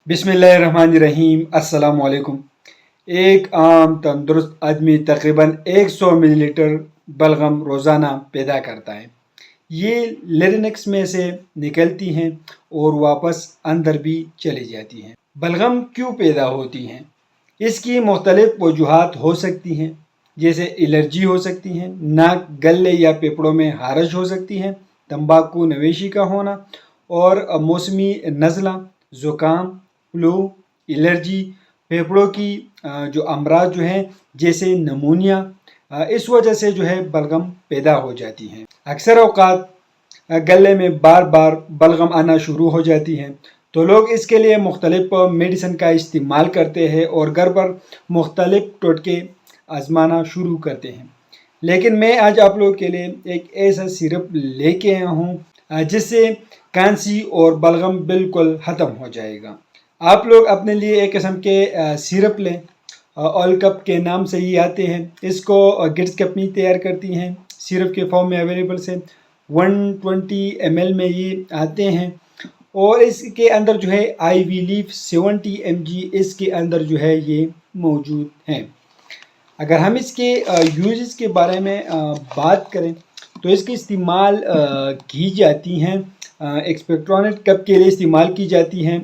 बिस्मिल्लाहिर्रहमानिर्रहीम। अस्सलाम वालेकुम। एक आम तंदुरुस्त आदमी तकरीबन 100 मिलीलीटर बलगम रोज़ाना पैदा करता है। ये लेरिनेक्स में से निकलती हैं और वापस अंदर भी चली जाती हैं। बलगम क्यों पैदा होती हैं? इसकी मुख्तलिफ वजूहात हो सकती हैं, जैसे एलर्जी हो सकती हैं, नाक, गले या फेफड़ों में हारश हो सकती हैं, तंबाकू नवेशी का होना और मौसमी नज़ला, ज़ुकाम, फ्लू, एलर्जी, फेफड़ों की जो अमराज जो हैं जैसे नमूनिया, इस वजह से जो है बलगम पैदा हो जाती हैं। अक्सर औक़ात गले में बार बार बलगम आना शुरू हो जाती हैं, तो लोग इसके लिए मुख्तलिफ मेडिसिन का इस्तेमाल करते हैं और घर पर मुख्तलिफ टोटके आजमाना शुरू करते हैं। लेकिन मैं आज आप लोगों के लिए एक ऐसा सिरप लेके आया हूँ जिससे खांसी और बलगम बिल्कुल ख़त्म हो जाएगा। आप लोग अपने लिए एक किस्म के सिरप लें, ऑल कप के नाम से ही आते हैं। इसको गिट्स कंपनी तैयार करती हैं, सिरप के फॉर्म में अवेलेबल से 120 ml में ये आते हैं और इसके अंदर जो है IV लीफ 70 mg इसके अंदर जो है ये मौजूद हैं। अगर हम इसके यूजेस के बारे में बात करें तो इसकी इस्तेमाल की जाती हैं एक्सपेक्टोरेंट कफ के लिए इस्तेमाल की जाती हैं,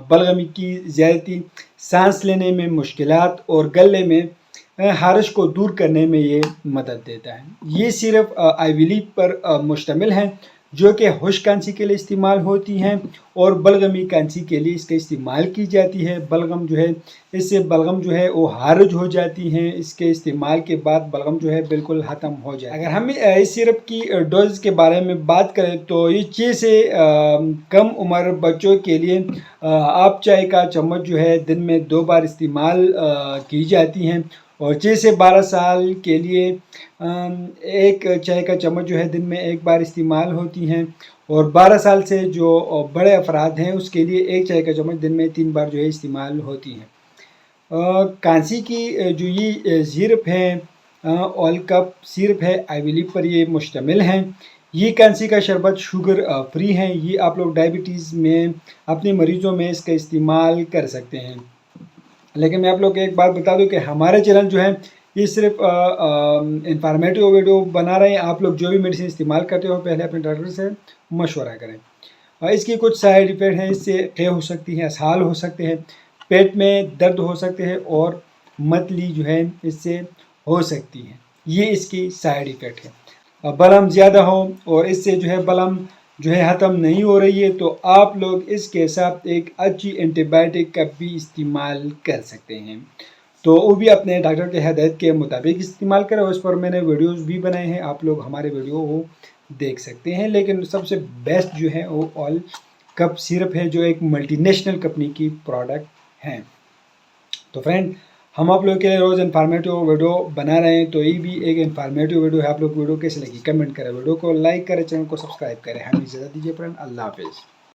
बलगमी की ज़्यादती, सांस लेने में मुश्किलात और गले में हारश को दूर करने में ये मदद देता है। ये सिर्फ IV लीफ पर मुश्तमिल है जो कि खुश्क खांसी के लिए इस्तेमाल होती हैं और बलगमी खांसी के लिए इसका इस्तेमाल की जाती है। बलगम जो है इससे बलगम जो है वो हारज हो जाती हैं, इसके इस्तेमाल के बाद बलगम जो है बिल्कुल ख़त्म हो जाए। अगर हम इस सिरप की डोज के बारे में बात करें तो ये 6 से कम उम्र बच्चों के लिए आप चाय का चम्मच जो है दिन में 2 बार इस्तेमाल की जाती हैं और 6 से 12 साल के लिए एक चाय का चम्मच जो है दिन में 1 बार इस्तेमाल होती हैं और 12 साल से जो बड़े अफराद हैं उसके लिए एक चाय का चम्मच दिन में 3 बार जो है इस्तेमाल होती हैं। खांसी की जो ये सिरप है ऑल कप सिरप है, IV लीफ पर ये मुश्तमिल हैं। ये खांसी का शरबत शुगर फ्री है। ये आप लोग डायबिटीज़ में अपने मरीज़ों में इसका इस्तेमाल कर सकते हैं। लेकिन मैं आप लोग को एक बात बता दूं कि हमारे चैनल जो है ये सिर्फ इंफॉर्मेटिव वीडियो बना रहे हैं। आप लोग जो भी मेडिसिन इस्तेमाल करते हो पहले अपने डॉक्टर से मशवरा करें। इसकी कुछ साइड इफ़ेक्ट हैं, इससे क़े हो सकती है, असहाल हो सकते हैं, पेट में दर्द हो सकते हैं और मतली जो है इससे हो सकती है। ये इसकी साइड इफ़ेक्ट है। बलम ज़्यादा हो और इससे जो है बलम जो है ख़त्म नहीं हो रही है तो आप लोग इसके साथ एक अच्छी एंटीबायोटिक का भी इस्तेमाल कर सकते हैं, तो वो भी अपने डॉक्टर के हिदायत के मुताबिक इस्तेमाल करें। उस पर मैंने वीडियोस भी बनाए हैं, आप लोग हमारे वीडियो को देख सकते हैं। लेकिन सबसे बेस्ट जो है वो ऑल कप सिरप है जो एक मल्टीनेशनल कंपनी की प्रोडक्ट हैं। तो फ्रेंड, हम आप लोगों के लिए रोज़ इन्फॉर्मेटिव वीडियो बना रहे हैं, तो ये भी एक इन्फॉर्मेटिव वीडियो है। आप लोग वीडियो कैसे लगी कमेंट करें, वीडियो को लाइक करें, चैनल को सब्सक्राइब करें। हमें इजाज़त दीजिए फ्रेंड, अल्लाह हाफिज़।